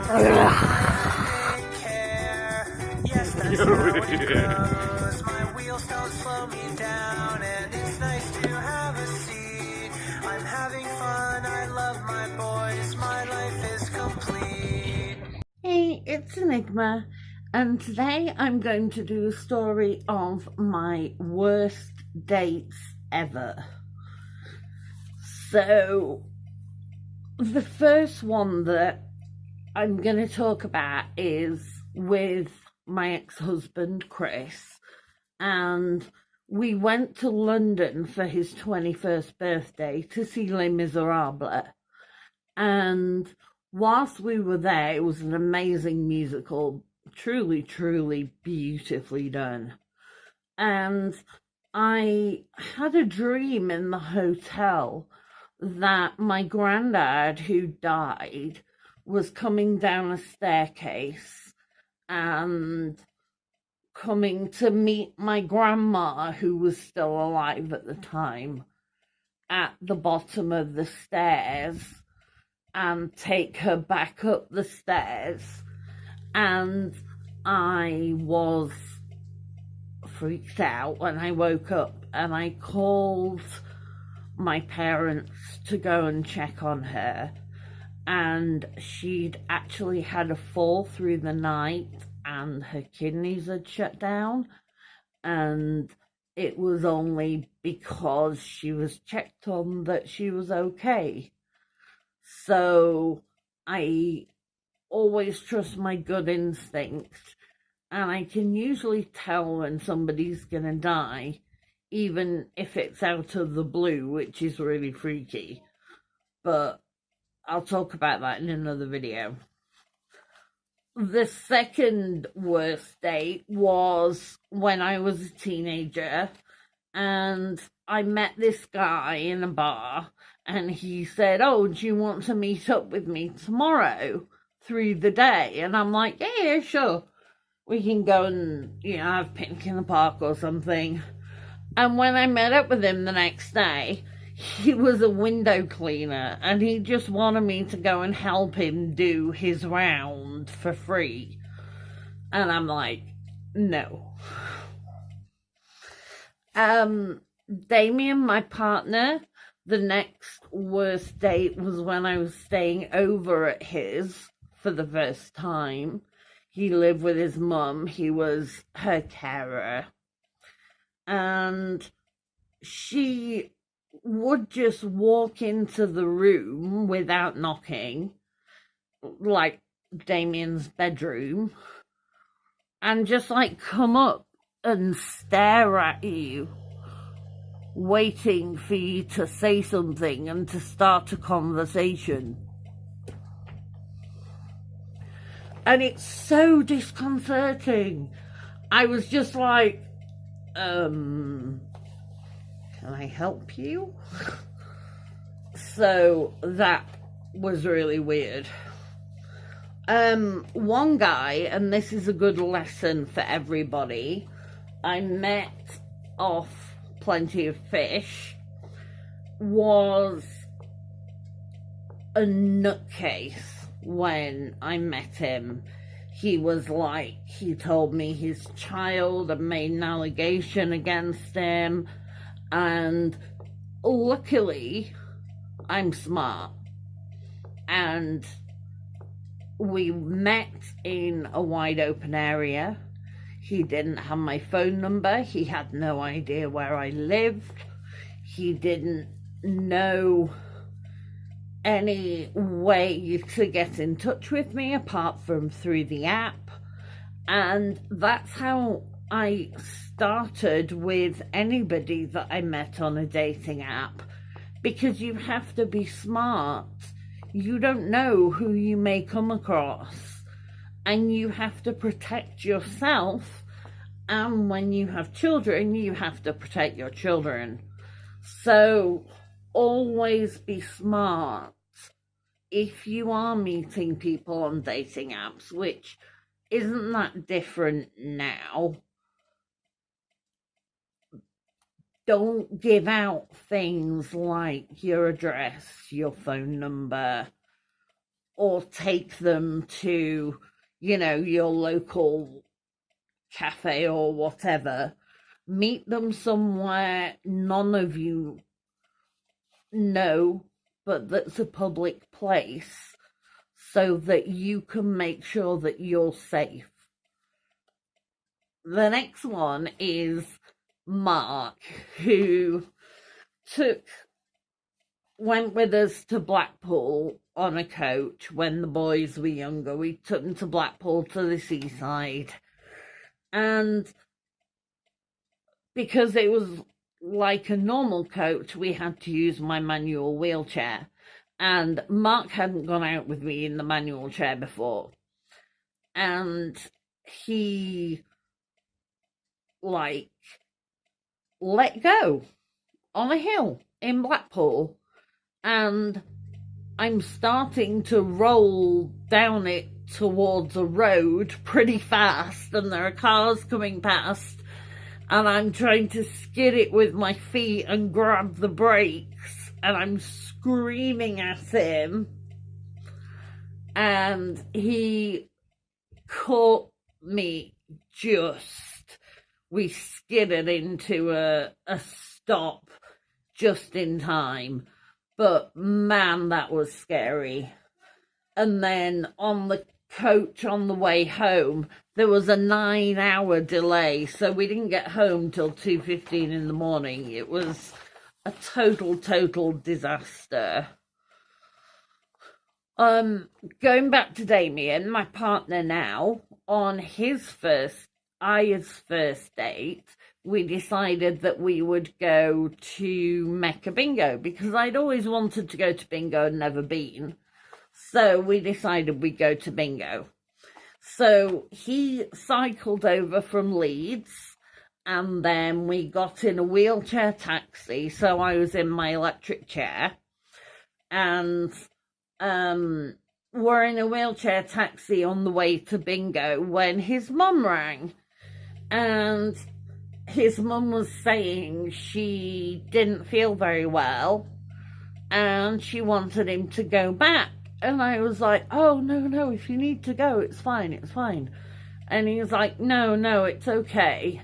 Yes, that's how it goes. My wheels don't slow me down, and it's nice to have a seat. I'm having fun, I love my boys, my life is complete. Hey, it's Enigma, and today I'm going to do a story of my worst dates ever. So, the first one that I'm going to talk about is with my ex-husband, Chris, and we went to London for his 21st birthday to see Les Miserables. And whilst we were there, it was an amazing musical, truly, truly beautifully done. And I had a dream in the hotel that my granddad, who died, was coming down a staircase and coming to meet my grandma, who was still alive at the time, at the bottom of the stairs and take her back up the stairs. And I was freaked out when I woke up, and I called my parents to go and check on her, and she'd actually had a fall through the night and her kidneys had shut down, and it was only because she was checked on that she was okay. So I always trust my gut instincts, and I can usually tell when somebody's gonna die, even if it's out of the blue, which is really freaky. But I'll talk about that in another video. The second worst date was when I was a teenager, and I met this guy in a bar, and he said, "Oh, do you want to meet up with me tomorrow through the day?" And I'm like, yeah, sure. We can go and, have a picnic in the park or something. And when I met up with him the next day, he was a window cleaner, and he just wanted me to go and help him do his round for free. And I'm like, no. Damien, my partner, the next worst date was when I was staying over at his for the first time. He lived with his mum. He was her carer. And she would just walk into the room without knocking, like Damien's bedroom, and just come up and stare at you, waiting for you to say something and to start a conversation. And it's so disconcerting. I was just like, can I help you? So that was really weird. One guy, and this is a good lesson for everybody, I met off Plenty of Fish, was a nutcase when I met him. He was like, he told me his child had made an allegation against him, and luckily I'm smart, and we met in a wide open area. He didn't have my phone number. He had no idea where I lived. He didn't know any way to get in touch with me apart from through the app. And that's how I started with anybody that I met on a dating app, because you have to be smart. You don't know who you may come across, and you have to protect yourself. And when you have children, you have to protect your children. So always be smart if you are meeting people on dating apps, which isn't that different now. Don't give out things like your address, your phone number, or take them to, your local cafe or whatever. Meet them somewhere none of you know, but that's a public place, so that you can make sure that you're safe. The next one is Mark, who went with us to Blackpool on a coach when the boys were younger. We took them to Blackpool, to the seaside, and because it was like a normal coach, we had to use my manual wheelchair, and Mark hadn't gone out with me in the manual chair before, and he let go on a hill in Blackpool, and I'm starting to roll down it towards a road pretty fast, and there are cars coming past, and I'm trying to skid it with my feet and grab the brakes, and I'm screaming at him, and he caught me we skidded into a stop just in time. But man, that was scary. And then on the coach on the way home, there was a 9-hour delay, so we didn't get home till 2:15 in the morning. It was a total disaster. Going back to Damien, my partner now, on Aya's first date, we decided that we would go to Mecca Bingo, because I'd always wanted to go to bingo and never been. So we decided we'd go to bingo. So he cycled over from Leeds, and then we got in a wheelchair taxi. So I was in my electric chair, and we're in a wheelchair taxi on the way to bingo when his mum rang. And his mum was saying she didn't feel very well and she wanted him to go back. And I was like, oh, no, if you need to go, it's fine. And he was like, no, it's okay.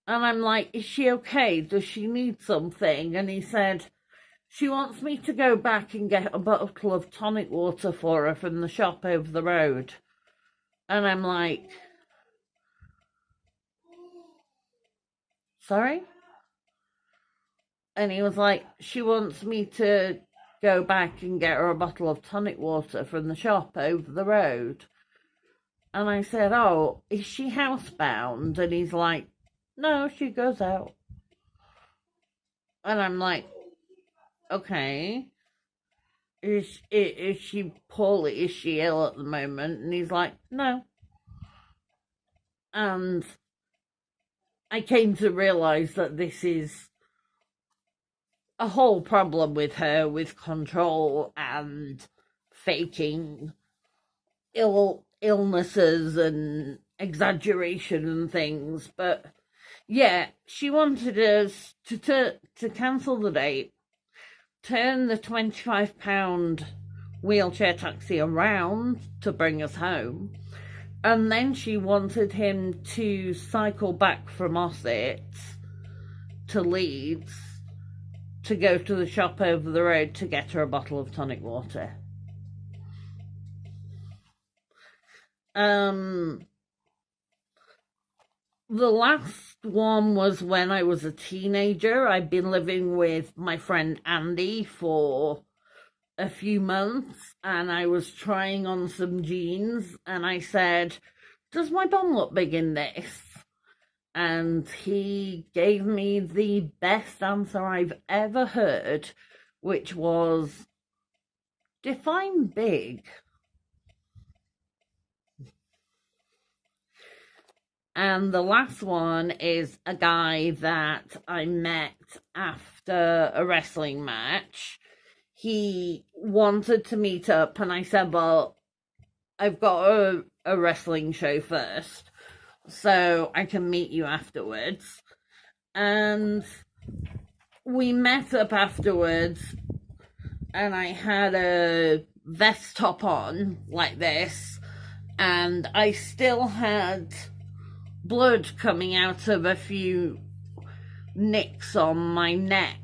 And I'm like, is she okay? Does she need something? And he said, she wants me to go back and get a bottle of tonic water for her from the shop over the road. And I'm like, sorry? And he was like, she wants me to go back and get her a bottle of tonic water from the shop over the road. And I said, oh, is she housebound? And he's like, no, she goes out. And I'm like, okay. Is she poorly? Is she ill at the moment? And he's like, no. And I came to realise that this is a whole problem with her, with control and faking illnesses and exaggeration and things. But yeah, she wanted us to cancel the date, turn the £25 wheelchair taxi around to bring us home, and then she wanted him to cycle back from Ossett to Leeds to go to the shop over the road to get her a bottle of tonic water. The last one was when I was a teenager. I'd been living with my friend Andy for a few months, and I was trying on some jeans, and I said, does my bum look big in this? And he gave me the best answer I've ever heard, which was, define big. And the last one is a guy that I met after a wrestling match. He wanted to meet up, and I said, well, I've got a wrestling show first, so I can meet you afterwards. And we met up afterwards, and I had a vest top on like this, and I still had blood coming out of a few nicks on my neck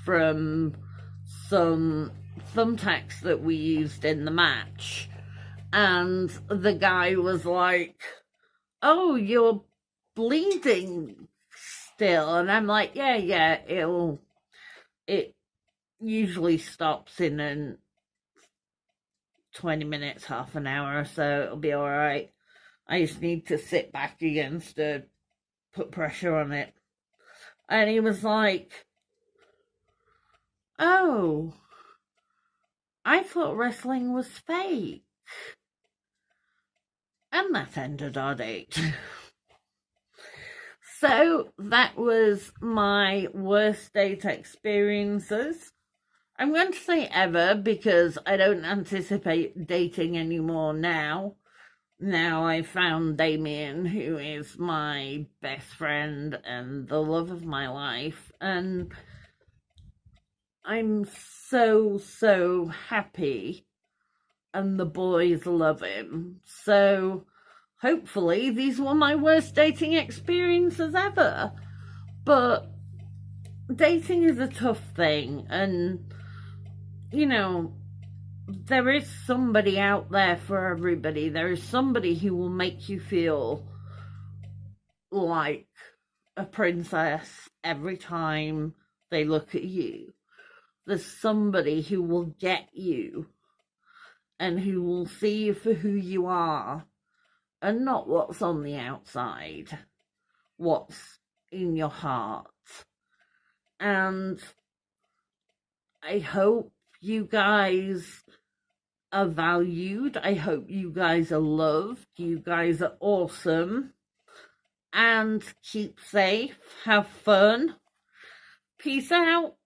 from some thumbtacks that we used in the match. And the guy was like, "Oh, you're bleeding still?" And I'm like, yeah, it usually stops in 20 minutes, half an hour or so. It'll be all right. I just need to sit back against to put pressure on it. And he was like, "Oh, I thought wrestling was fake." And that ended our date. So that was my worst date experiences. I'm going to say ever because I don't anticipate dating anymore now. Now I found Damien, who is my best friend and the love of my life. And I'm so happy. And the boys love him. So hopefully these were my worst dating experiences ever. But dating is a tough thing, and you know, there is somebody out there for everybody. There is somebody who will make you feel like a princess every time they look at you. There's somebody who will get you and who will see you for who you are and not what's on the outside, what's in your heart. And I hope you guys are valued. I hope you guys are loved. You guys are awesome. And keep safe. Have fun. Peace out.